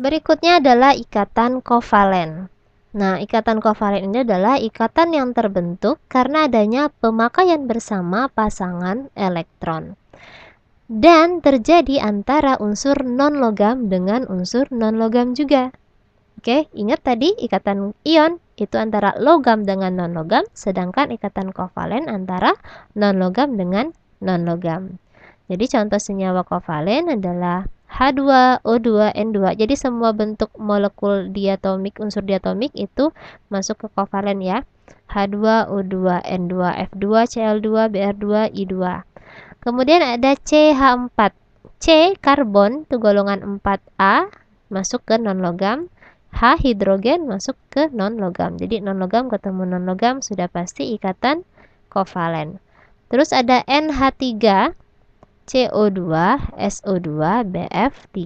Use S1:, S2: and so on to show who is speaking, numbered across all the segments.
S1: Berikutnya adalah ikatan kovalen. Nah, ikatan kovalen ini adalah ikatan yang terbentuk karena adanya pemakaian bersama pasangan elektron dan terjadi antara unsur non-logam dengan unsur non-logam juga. Oke, ingat tadi ikatan ion itu antara logam dengan non-logam, sedangkan ikatan kovalen antara non-logam dengan non-logam. Jadi contoh senyawa kovalen adalah H2O2N2. Jadi semua bentuk molekul diatomik, unsur diatomik itu masuk ke kovalen ya. H2O2N2, F2, Cl2, Br2, I2. Kemudian ada CH4. C karbon itu golongan 4A masuk ke non-logam. H hidrogen masuk ke non-logam. Jadi non-logam ketemu non-logam sudah pasti ikatan kovalen. Terus ada NH3 CO2, SO2, BF3.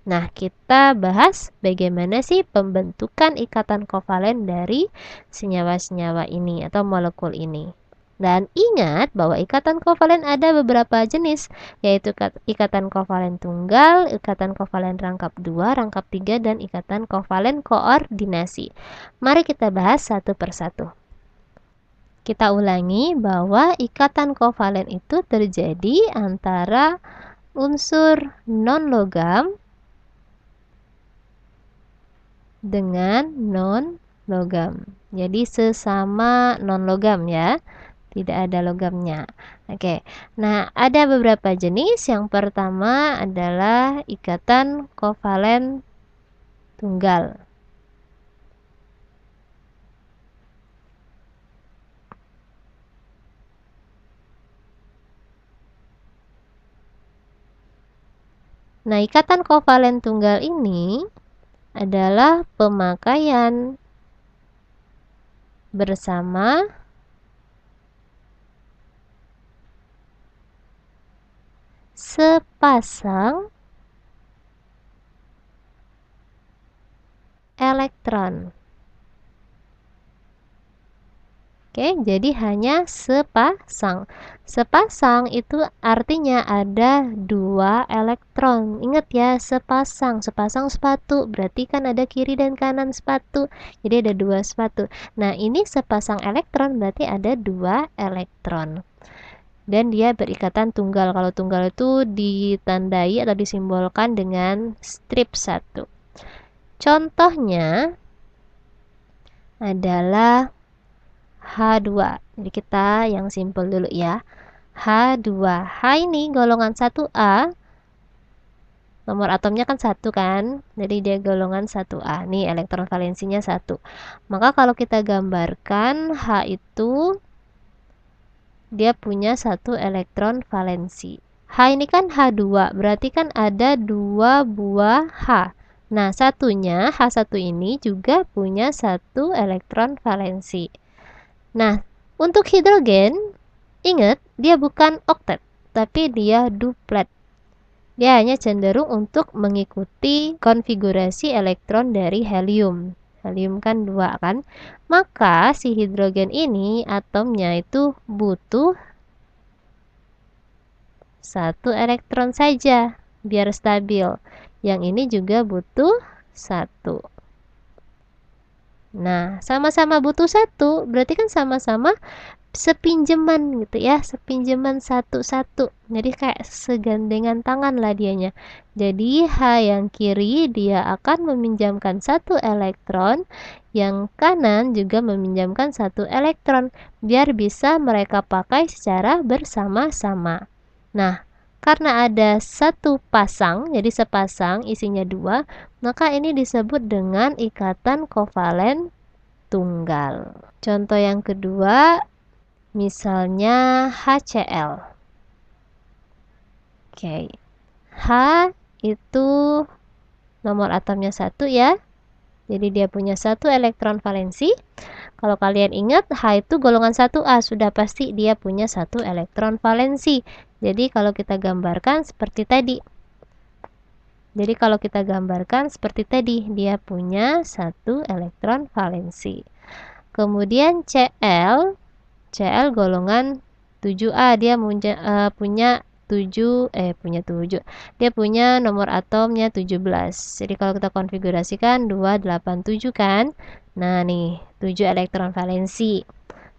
S1: Nah, kita bahas bagaimana sih pembentukan ikatan kovalen dari senyawa-senyawa ini atau molekul ini. Dan ingat bahwa ikatan kovalen ada beberapa jenis, yaitu ikatan kovalen tunggal, ikatan kovalen rangkap 2, rangkap 3, dan ikatan kovalen koordinasi. Mari kita bahas satu persatu. Kita ulangi bahwa ikatan kovalen itu terjadi antara unsur non-logam dengan non-logam. Jadi sesama non-logam ya, tidak ada logamnya. Oke, nah ada beberapa jenis. Yang pertama adalah ikatan kovalen tunggal. Nah, ikatan kovalen tunggal ini adalah pemakaian bersama sepasang elektron. Oke, jadi hanya sepasang. Sepasang itu artinya ada 2 elektron. Ingat ya, sepasang. Sepasang sepatu, berarti kan ada kiri dan kanan sepatu. Jadi ada 2 sepatu. Nah, ini sepasang elektron berarti ada 2 elektron. Dan dia berikatan tunggal. Kalau tunggal itu ditandai atau disimbolkan dengan strip 1. Contohnya adalah H2. Jadi kita yang simpel dulu ya. H2. H ini golongan 1A. Nomor atomnya kan 1 kan. Jadi dia golongan 1A. Nih elektron valensinya 1. Maka kalau kita gambarkan H itu dia punya 1 elektron valensi. H ini kan H2. Berarti kan ada 2 buah H. Nah, satunya H1 ini juga punya 1 elektron valensi. Nah, untuk hidrogen, ingat dia bukan oktet, tapi dia duplet. Dia hanya cenderung untuk mengikuti konfigurasi elektron dari helium. Helium kan 2 kan? Maka si hidrogen ini atomnya itu butuh 1 elektron saja biar stabil. Yang ini juga butuh 1. Nah, sama-sama butuh 1, berarti kan sama-sama sepinjeman gitu ya, sepinjeman satu-satu. Jadi kayak segandengan tangan lah dianya. Jadi H yang kiri dia akan meminjamkan 1 elektron, yang kanan juga meminjamkan 1 elektron, biar bisa mereka pakai secara bersama-sama. Nah, karena ada 1 pasang, jadi sepasang isinya 2, maka ini disebut dengan ikatan kovalen tunggal. Contoh yang kedua, misalnya HCl. Oke. H itu nomor atomnya 1 ya. Jadi dia punya 1 elektron valensi. Kalau kalian ingat, H itu golongan 1A, sudah pasti dia punya 1 elektron valensi. Jadi kalau kita gambarkan seperti tadi. Dia punya 1 elektron valensi. Kemudian Cl golongan 7A, dia punya dia punya nomor atomnya 17. Jadi kalau kita konfigurasikan 287 kan. Nah, nih 7 elektron valensi.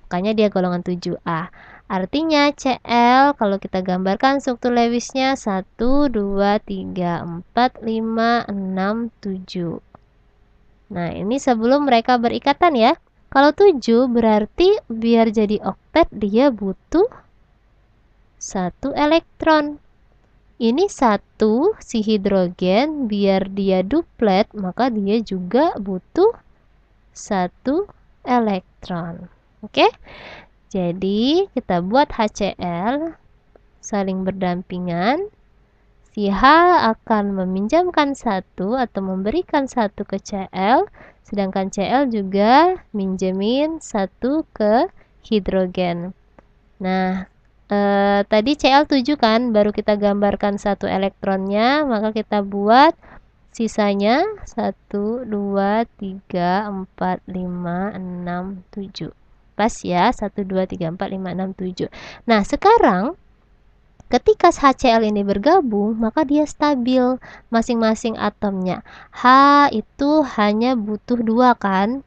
S1: Makanya dia golongan 7A. Artinya Cl kalau kita gambarkan struktur Lewisnya 1 2 3 4 5 6 7. Nah, ini sebelum mereka berikatan ya. Kalau 7 berarti biar jadi oktet dia butuh 1 elektron. Ini 1 si hidrogen biar dia duplet maka dia juga butuh 1 elektron. Oke? Jadi kita buat HCl saling berdampingan. Si H akan meminjamkan 1 atau memberikan 1 ke Cl, sedangkan Cl juga minjemin 1 ke hidrogen. Nah, tadi Cl 7 kan, baru kita gambarkan 1 elektronnya, maka kita buat sisanya 1, 2, 3, 4, 5, 6, 7. Pas ya, 1, 2, 3, 4, 5, 6, 7. Nah, sekarang ketika HCl ini bergabung, maka dia stabil masing-masing atomnya. H itu hanya butuh 2 kan?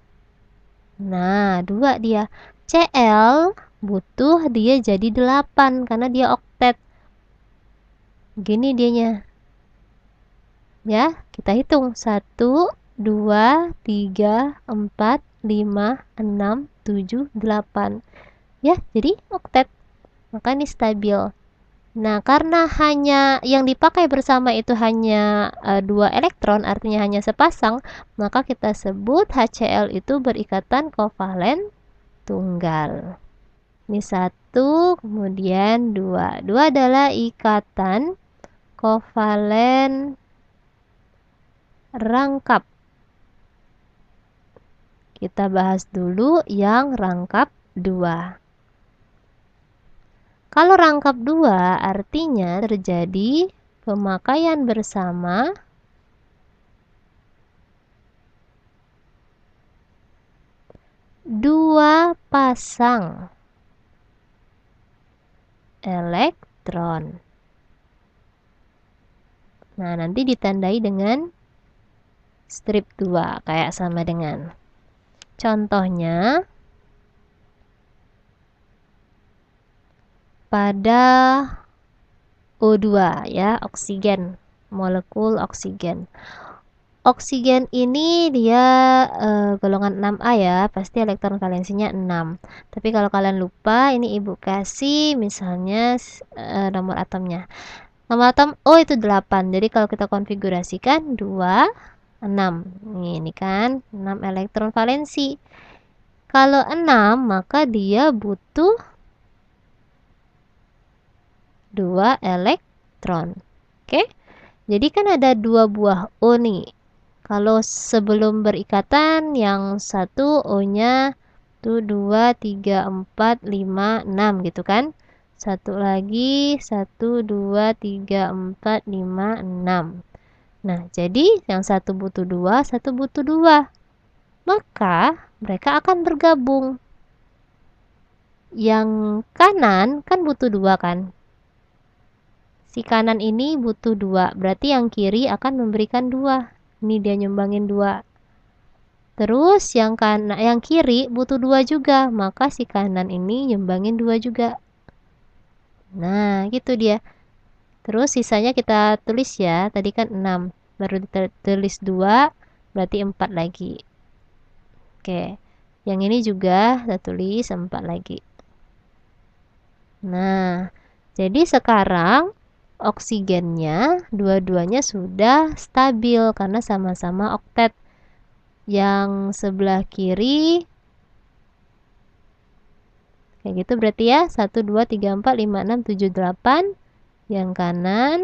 S1: Nah, 2 dia. Cl butuh dia jadi 8 karena dia oktet. Gini dianya. Ya, kita hitung. 1, 2, 3, 4, 5, 6, 7, 8. Ya, jadi oktet. Maka ini stabil. Nah, karena hanya yang dipakai bersama itu hanya 2 elektron, artinya hanya sepasang, maka kita sebut HCl itu berikatan kovalen tunggal. Ini 1, kemudian 2. 2 adalah ikatan kovalen rangkap. Kita bahas dulu yang rangkap 2. Kalau rangkap 2 artinya terjadi pemakaian bersama dua pasang elektron. Nah, nanti ditandai dengan strip 2 kayak sama dengan. Contohnya pada O2 ya, oksigen, molekul oksigen. Oksigen ini dia golongan 6A ya, pasti elektron valensinya 6. Tapi kalau kalian lupa, ini ibu kasih misalnya nomor atomnya. Nomor atom O itu 8. Jadi kalau kita konfigurasikan 2, 6. Ini kan 6 elektron valensi. Kalau 6 maka dia butuh 2 elektron. Oke. Jadi kan ada 2 buah O nih. Kalau sebelum berikatan yang satu O-nya tuh 2, 3, 4, 5, 6 gitu kan. Satu lagi 1, 2, 3, 4, 5, 6. Nah, jadi yang satu butuh 2, satu butuh 2. Maka mereka akan bergabung. Yang kanan kan butuh 2 kan. Si kanan ini butuh 2, berarti yang kiri akan memberikan 2. Ini dia nyumbangin 2. Terus yang kiri butuh 2 juga, maka si kanan ini nyumbangin 2 juga. Nah, gitu dia. Terus sisanya kita tulis ya, tadi kan 6, baru ditulis 2, berarti 4 lagi. Oke, yang ini juga kita tulis 4 lagi. Nah, jadi sekarang oksigennya dua-duanya sudah stabil karena sama-sama oktet. Yang sebelah kiri kayak gitu berarti ya 1, 2, 3, 4, 5, 6, 7, 8. Yang kanan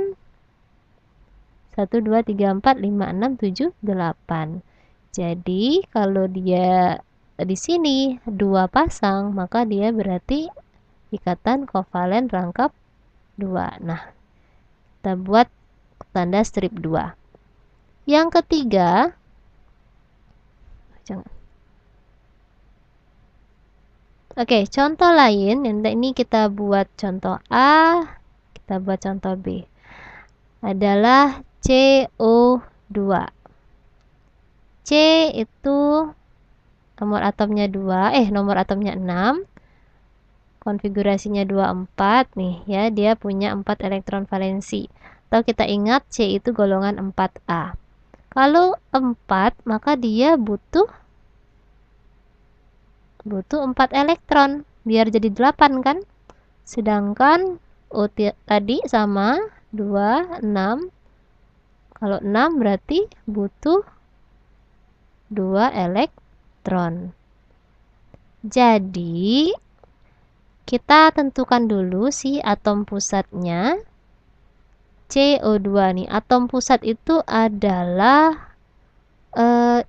S1: 1, 2, 3, 4, 5, 6, 7, 8. Jadi kalau dia di sini 2 pasang maka dia berarti ikatan kovalen rangkap 2. Nah, kita buat tanda strip 2. Yang ketiga, Oke, contoh lain, ini kita buat contoh A, kita Kita buat contoh B. Adalah CO2. C itu nomor atomnya 2, nomor atomnya 6. Konfigurasinya 24 nih ya, dia punya 4 elektron valensi. Atau kita ingat C itu golongan 4A. Kalau 4, maka dia butuh 4 elektron biar jadi 8 kan? Sedangkan O tadi sama 2, 6. Kalau 6 berarti butuh 2 elektron. Jadi kita tentukan dulu si atom pusatnya. CO2 nih, atom pusat itu adalah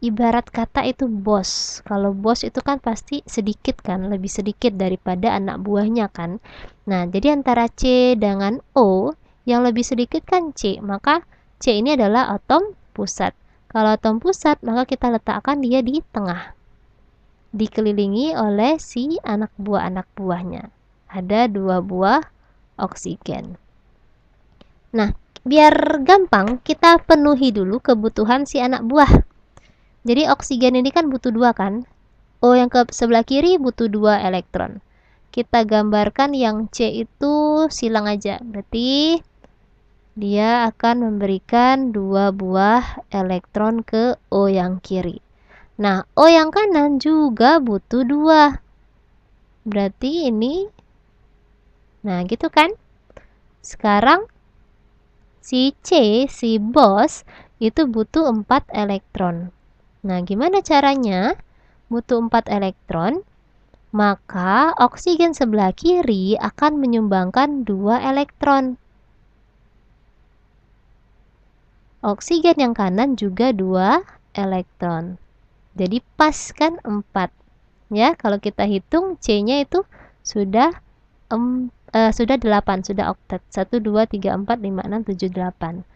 S1: ibarat kata itu bos. Kalau bos itu kan pasti sedikit kan, lebih sedikit daripada anak buahnya kan. Nah, jadi antara C dengan O, yang lebih sedikit kan C, maka C ini adalah atom pusat. Kalau atom pusat, maka kita letakkan dia di tengah, dikelilingi oleh si anak buahnya. Ada 2 buah oksigen. Nah, biar gampang, kita penuhi dulu kebutuhan si anak buah. Jadi oksigen ini kan butuh 2 kan? O yang ke sebelah kiri butuh 2 elektron. Kita gambarkan yang C itu silang aja. Berarti dia akan memberikan 2 buah elektron ke O yang kiri. Nah, O yang kanan juga butuh 2. Berarti ini, nah gitu kan? Sekarang si C, si bos, itu butuh 4 elektron. Nah, gimana caranya? Butuh 4 elektron, maka oksigen sebelah kiri akan menyumbangkan 2 elektron. Oksigen yang kanan juga 2 elektron. Jadi pas kan 4. Ya, kalau kita hitung C-nya itu sudah 8, sudah oktet. 1 2 3 4 5 6 7 8.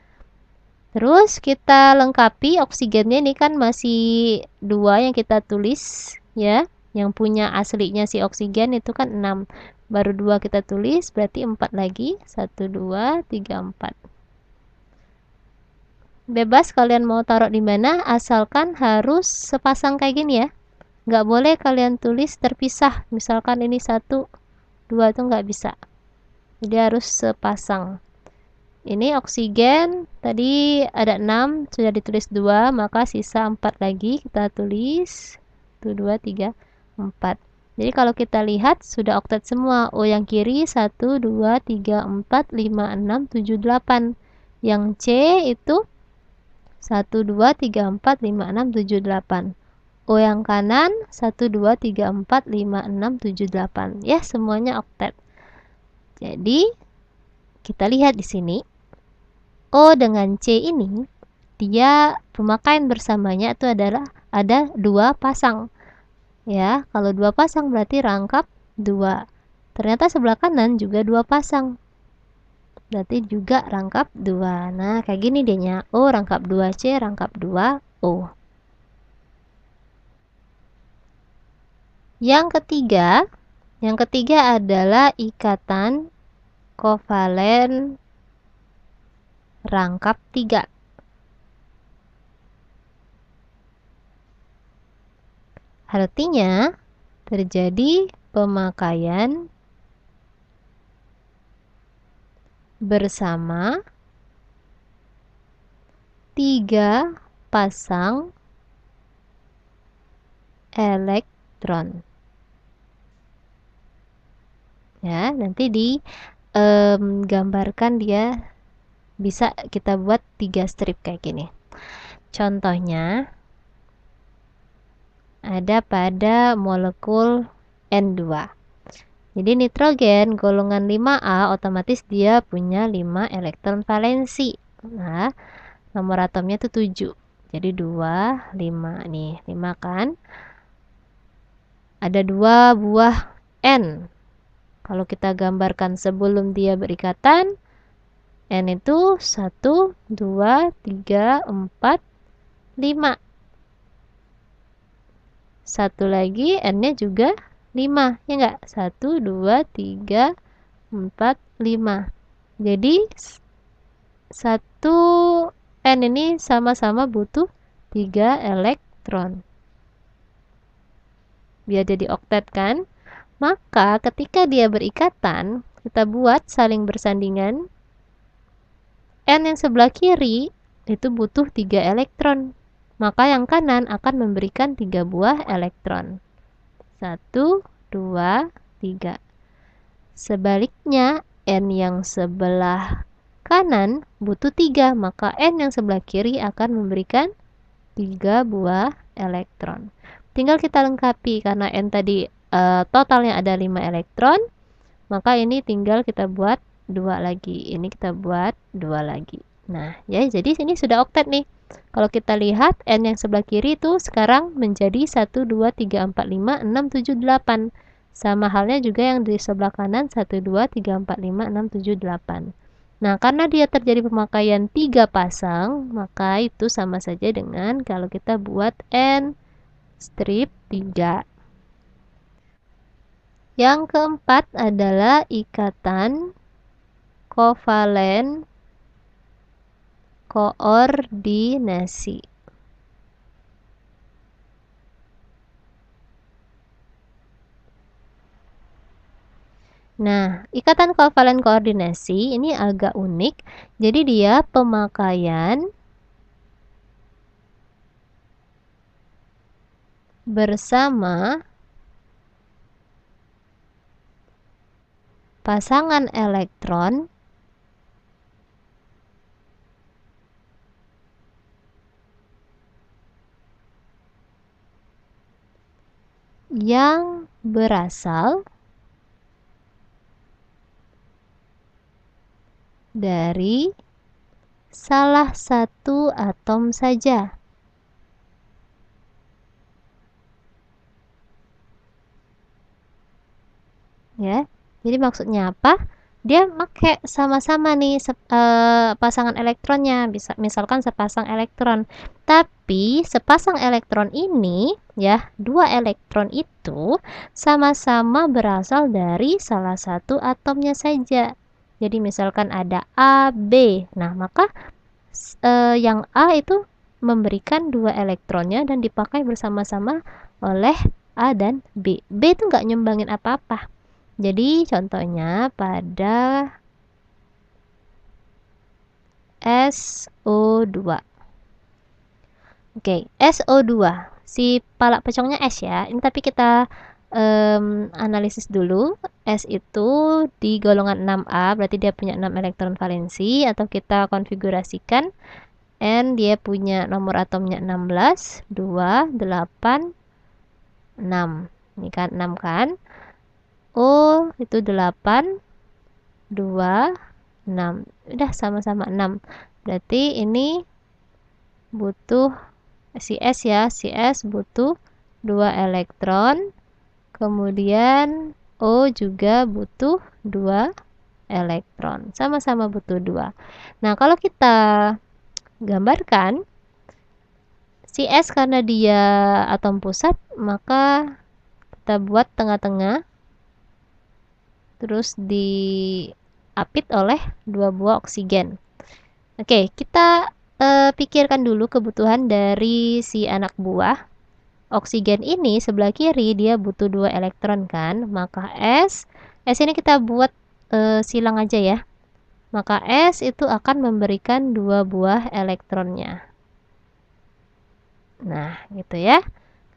S1: Terus kita lengkapi oksigennya, ini kan masih 2 yang kita tulis ya. Yang punya aslinya si oksigen itu kan 6. Baru 2 kita tulis, berarti 4 lagi. 1 2 3 4. Bebas kalian mau taruh di mana, asalkan harus sepasang kayak gini ya. Nggak boleh kalian tulis terpisah. Misalkan ini 1 2 itu nggak bisa. Jadi harus sepasang. Ini oksigen, tadi ada 6, sudah ditulis 2, maka sisa 4 lagi kita tulis. 1 2 3 4. Jadi kalau kita lihat sudah oktet semua. O yang kiri 1 2 3 4 5 6 7 8. Yang C itu 1 2 3 4 5 6 7 8. O yang kanan 1 2 3 4 5 6 7 8. Ya, semuanya oktet. Jadi kita lihat di sini O dengan C ini, dia pemakaian bersamanya itu adalah ada 2 pasang. Ya, kalau 2 pasang berarti rangkap 2. Ternyata sebelah kanan juga 2 pasang. Berarti juga rangkap 2. Nah, kayak gini dehnya. O rangkap 2, C rangkap 2, O. Yang ketiga adalah ikatan kovalen rangkap 3. Artinya terjadi pemakaian bersama 3 pasang elektron. Ya, nanti gambarkan dia bisa kita buat 3 strip kayak gini. Contohnya ada pada molekul N2. Jadi nitrogen golongan 5A otomatis dia punya 5 elektron valensi. Nah, nomor atomnya itu 7. Jadi 2, 5 nih, 5 kan. Ada 2 buah N. Kalau kita gambarkan sebelum dia berikatan, N itu 1, 2, 3, 4, 5. Satu lagi N-nya juga 5, ya enggak? 1, 2, 3, 4, 5. Jadi satu N ini sama-sama butuh 3 elektron. Biar jadi oktet kan? Maka ketika dia berikatan, kita buat saling bersandingan. N yang sebelah kiri itu butuh 3 elektron. Maka yang kanan akan memberikan 3 buah elektron. 1, 2, 3. Sebaliknya, N yang sebelah kanan butuh 3, maka N yang sebelah kiri akan memberikan 3 buah elektron. Tinggal kita lengkapi, karena N tadi totalnya ada 5 elektron, maka ini tinggal kita buat 2 lagi. Ini kita buat 2 lagi. Nah, ya, jadi ini sudah oktet nih. Kalau kita lihat, N yang sebelah kiri itu sekarang menjadi 1, 2, 3, 4, 5, 6, 7, 8. Sama halnya juga yang di sebelah kanan 1, 2, 3, 4, 5, 6, 7, 8. Nah, karena dia terjadi pemakaian 3 pasang, maka itu sama saja dengan kalau kita buat N strip 3. Yang keempat adalah ikatan kovalen koordinasi. Nah, ikatan kovalen koordinasi ini agak unik. Jadi dia pemakaian bersama pasangan elektron yang berasal dari salah satu atom saja. Ya, jadi maksudnya apa? Dia pakai sama-sama nih pasangan elektronnya, bisa misalkan sepasang elektron. Tapi sepasang elektron ini, ya, 2 elektron itu sama-sama berasal dari salah satu atomnya saja. Jadi misalkan ada A, B. Nah, maka yang A itu memberikan 2 elektronnya dan dipakai bersama-sama oleh A dan B. B itu nggak nyumbangin apa-apa. Jadi contohnya pada SO2. Oke, SO2. Si palak pecongnya S ya. Ini tapi kita analisis dulu. S itu di golongan 6A, berarti dia punya 6 elektron valensi, atau kita konfigurasikan N dia punya nomor atomnya 16, 2, 8, 6. Ini kan 6 kan? O itu 8, 2, 6. Udah sama-sama 6. Berarti ini butuh si S ya. Si S butuh 2 elektron. Kemudian O juga butuh 2 elektron. Sama-sama butuh 2. Nah, kalau kita gambarkan si S karena dia atom pusat, maka kita buat tengah-tengah, terus diapit oleh 2 buah oksigen. Oke, kita pikirkan dulu kebutuhan dari si anak buah. Oksigen ini sebelah kiri dia butuh 2 elektron kan, maka S ini kita buat silang aja ya. Maka S itu akan memberikan 2 buah elektronnya. Nah, gitu ya.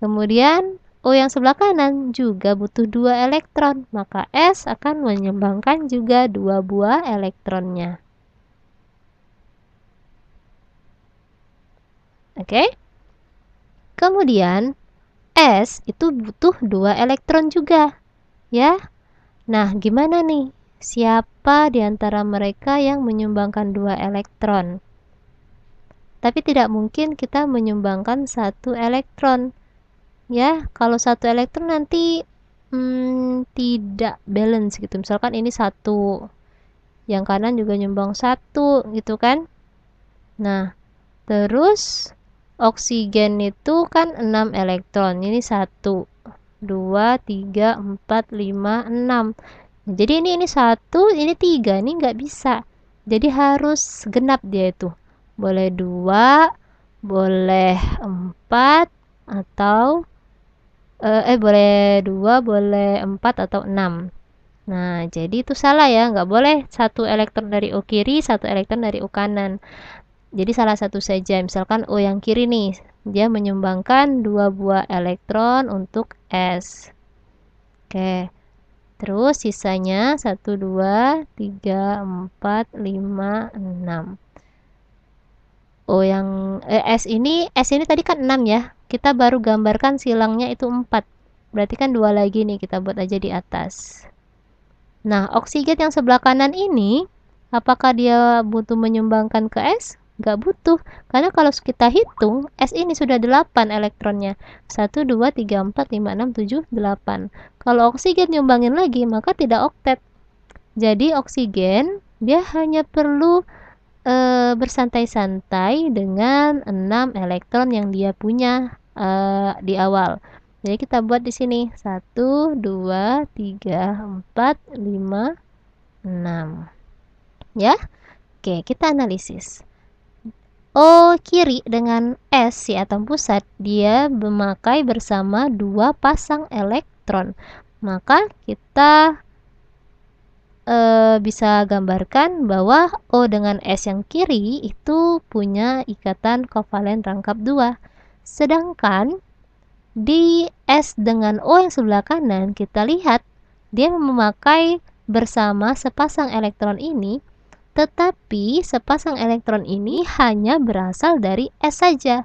S1: Kemudian O yang sebelah kanan juga butuh 2 elektron, maka S akan menyumbangkan juga 2 buah elektronnya. Oke? Kemudian S itu butuh 2 elektron juga, ya. Nah, gimana nih? Siapa di antara mereka yang menyumbangkan 2 elektron? Tapi tidak mungkin kita menyumbangkan 1 elektron. Ya, kalau 1 elektron nanti tidak balance gitu. Misalkan ini 1, yang kanan juga nyumbang 1 gitu kan. Nah, terus oksigen itu kan 6 elektron. Ini 1, 2, 3, 4, 5, 6. Jadi ini 1, ini 3. Ini nggak bisa. Jadi harus genap dia itu. Boleh 2, boleh 4, atau boleh 2, boleh 4 atau 6. Nah, jadi itu salah ya, nggak boleh satu elektron dari O kiri, satu elektron dari O kanan. Jadi salah satu saja. Misalkan O yang kiri nih, dia menyumbangkan 2 buah elektron untuk S. Oke. Terus sisanya 1, 2, 3, 4, 5, 6. S ini tadi kan 6 ya. Kita baru gambarkan silangnya itu 4. Berarti kan 2 lagi nih, kita buat aja di atas. Nah, oksigen yang sebelah kanan ini, apakah dia butuh menyumbangkan ke S? Nggak butuh, karena kalau kita hitung, S ini sudah 8 elektronnya. 1, 2, 3, 4, 5, 6, 7, 8. Kalau oksigen nyumbangin lagi, maka tidak oktet. Jadi oksigen, dia hanya perlu bersantai-santai dengan 6 elektron yang dia punya di awal. Jadi kita buat di sini 1, 2, 3, 4, 5, 6. Ya. Oke, kita analisis. O kiri dengan S, si atom pusat, dia memakai bersama 2 pasang elektron. Maka kita bisa gambarkan bahwa O dengan S yang kiri itu punya ikatan kovalen rangkap 2. Sedangkan di S dengan O yang sebelah kanan, kita lihat dia memakai bersama sepasang elektron ini, tetapi sepasang elektron ini hanya berasal dari S saja.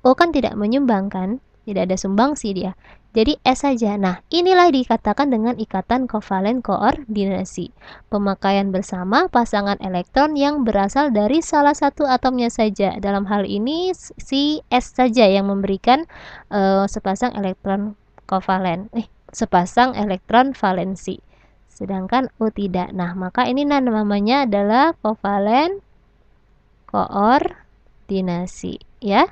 S1: O kan tidak menyumbangkan, tidak ada sumbangsi dia. Jadi S saja. Nah, inilah dikatakan dengan ikatan kovalen koordinasi. Pemakaian bersama pasangan elektron yang berasal dari salah satu atomnya saja. Dalam hal ini si S saja yang memberikan sepasang elektron kovalen. Sepasang elektron valensi. Sedangkan O tidak. Nah, maka ini namanya adalah kovalen koordinasi, ya.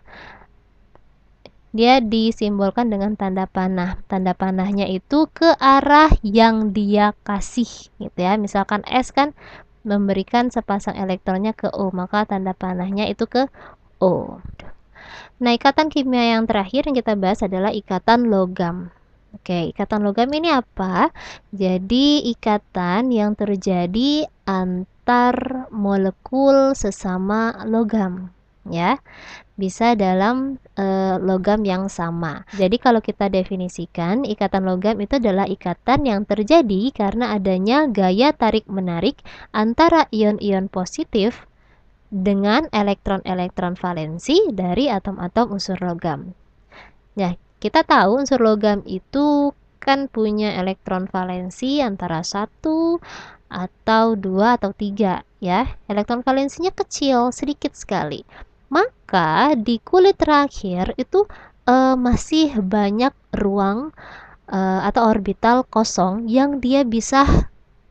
S1: Dia disimbolkan dengan tanda panah. Tanda panahnya itu ke arah yang dia kasih, gitu ya. Misalkan S kan memberikan sepasang elektronnya ke O, maka tanda panahnya itu ke O. Nah, ikatan kimia yang terakhir yang kita bahas adalah ikatan logam. Oke, ikatan logam ini apa? Jadi ikatan yang terjadi antar molekul sesama logam, ya. Bisa dalam logam yang sama. Jadi kalau kita definisikan, ikatan logam itu adalah ikatan yang terjadi karena adanya gaya tarik-menarik antara ion-ion positif dengan elektron-elektron valensi dari atom-atom unsur logam. Nah, kita tahu unsur logam itu kan punya elektron valensi antara 1 atau 2 atau 3, ya. Elektron valensinya kecil, sedikit sekali. Maka di kulit terakhir itu masih banyak ruang atau orbital kosong yang dia bisa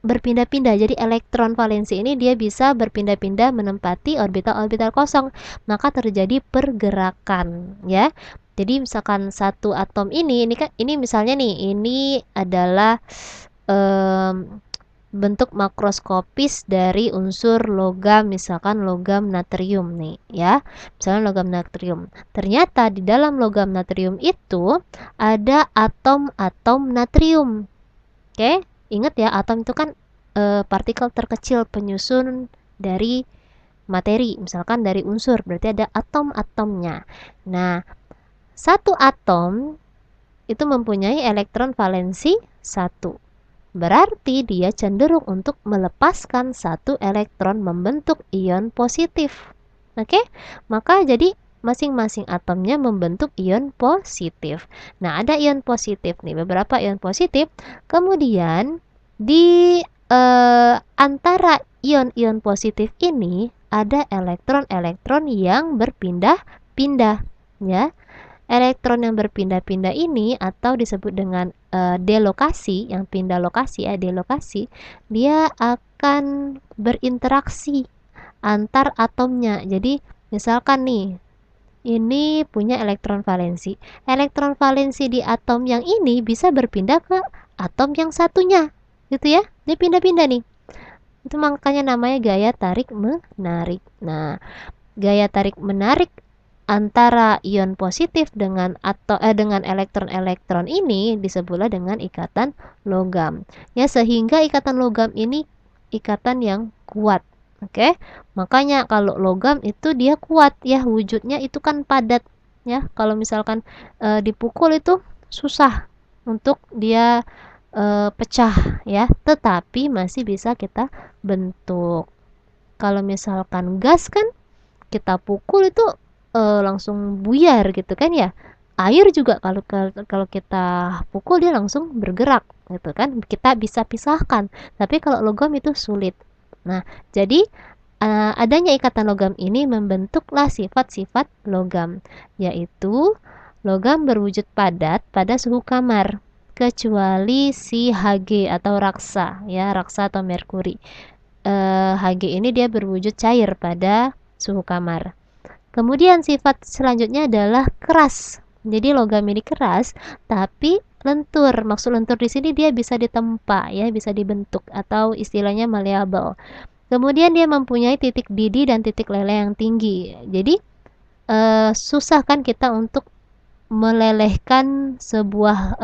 S1: berpindah-pindah. Jadi elektron valensi ini dia bisa berpindah-pindah menempati orbital-orbital kosong. Maka terjadi pergerakan, ya. Jadi misalkan satu atom ini misalnya nih, ini adalah bentuk makroskopis dari unsur logam, misalkan logam natrium nih, ya. Misalnya logam natrium. Ternyata di dalam logam natrium itu ada atom-atom natrium. Oke, ingat ya, atom itu kan partikel terkecil penyusun dari materi, misalkan dari unsur, berarti ada atom-atomnya. Nah, satu atom itu mempunyai elektron valensi 1. Berarti dia cenderung untuk melepaskan satu elektron membentuk ion positif. Oke? Maka jadi masing-masing atomnya membentuk ion positif. Nah, ada ion positif nih, beberapa ion positif. Kemudian di antara ion-ion positif ini ada elektron-elektron yang berpindah-pindah, ya. Elektron yang berpindah-pindah ini atau disebut dengan delokasi, yang pindah lokasi ya, delokasi, dia akan berinteraksi antar atomnya. Jadi misalkan nih, ini punya elektron valensi. Elektron valensi di atom yang ini bisa berpindah ke atom yang satunya, gitu ya. Dia pindah-pindah nih. Itu makanya namanya gaya tarik menarik. Nah, gaya tarik menarik antara ion positif dengan elektron-elektron ini disebutlah dengan ikatan logam. Ya, sehingga ikatan logam ini ikatan yang kuat. Oke. Makanya kalau logam itu dia kuat ya, wujudnya itu kan padat ya. Kalau misalkan dipukul itu susah untuk dia pecah ya, tetapi masih bisa kita bentuk. Kalau misalkan gas kan kita pukul itu langsung buyar gitu kan ya. Air juga kalau kita pukul dia langsung bergerak gitu kan. Kita bisa pisahkan. Tapi kalau logam itu sulit. Nah, jadi adanya ikatan logam ini membentuklah sifat-sifat logam, yaitu logam berwujud padat pada suhu kamar kecuali si Hg atau raksa ya, raksa atau merkuri. Hg ini dia berwujud cair pada suhu kamar. Kemudian sifat selanjutnya adalah keras. Jadi logam ini keras tapi lentur. Maksud lentur di sini dia bisa ditempa ya, bisa dibentuk atau istilahnya malleable. Kemudian dia mempunyai titik didih dan titik leleh yang tinggi. Jadi susah kan kita untuk melelehkan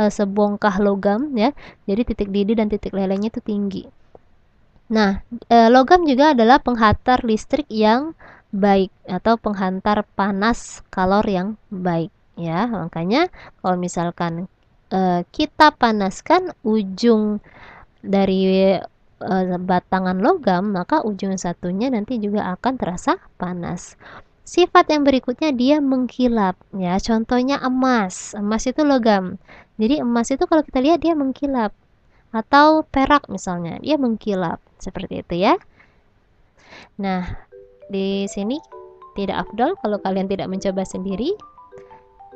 S1: sebongkah logam ya. Jadi titik didih dan titik lelehnya itu tinggi. Nah, logam juga adalah penghantar listrik yang baik atau penghantar panas kalor yang baik ya. Makanya kalau misalkan kita panaskan ujung dari batangan logam, maka ujung satunya nanti juga akan terasa panas. Sifat yang berikutnya dia mengkilap ya. Contohnya emas. Emas itu logam. Jadi emas itu kalau kita lihat dia mengkilap. Atau perak misalnya, dia mengkilap. Seperti itu ya. Nah, di sini tidak afdol kalau kalian tidak mencoba sendiri.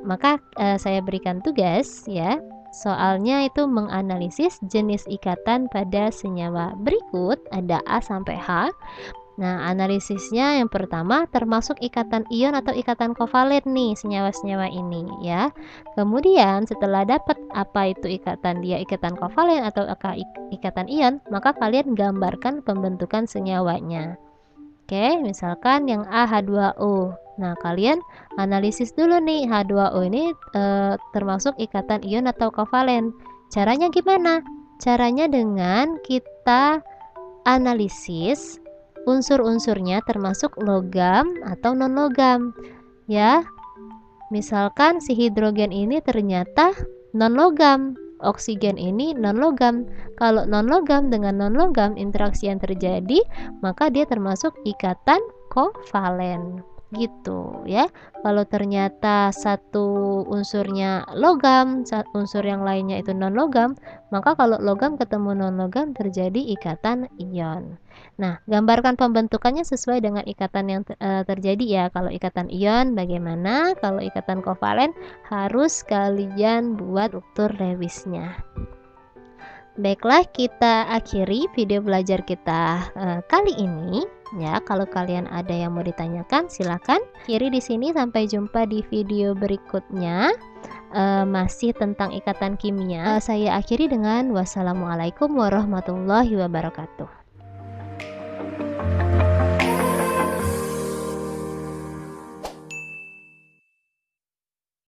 S1: Maka saya berikan tugas ya. Soalnya itu menganalisis jenis ikatan pada senyawa. Berikut ada A sampai H. Nah, analisisnya yang pertama termasuk ikatan ion atau ikatan kovalen nih senyawa-senyawa ini ya. Kemudian setelah dapat apa itu ikatan dia ikatan kovalen atau ikatan ion, maka kalian gambarkan pembentukan senyawanya. Oke, misalkan yang A H2O. Nah, kalian analisis dulu nih H2O ini termasuk ikatan ion atau kovalen. Caranya gimana? Caranya dengan kita analisis unsur-unsurnya termasuk logam atau non-logam ya. Misalkan si hidrogen ini ternyata non-logam, oksigen ini non-logam. Kalau non-logam dengan non-logam interaksi yang terjadi, maka dia termasuk ikatan kovalen gitu ya. Kalau ternyata satu unsurnya logam, unsur yang lainnya itu non-logam, maka kalau logam ketemu non-logam terjadi ikatan ion. Nah, gambarkan pembentukannya sesuai dengan ikatan yang terjadi ya. Kalau ikatan ion bagaimana? Kalau ikatan kovalen harus kalian buat struktur Lewisnya. Baiklah, kita akhiri video belajar kita kali ini ya. Kalau kalian ada yang mau ditanyakan silakan. Akhiri di sini, sampai jumpa di video berikutnya. Masih tentang ikatan kimia. Saya akhiri dengan wassalamualaikum warahmatullahi wabarakatuh.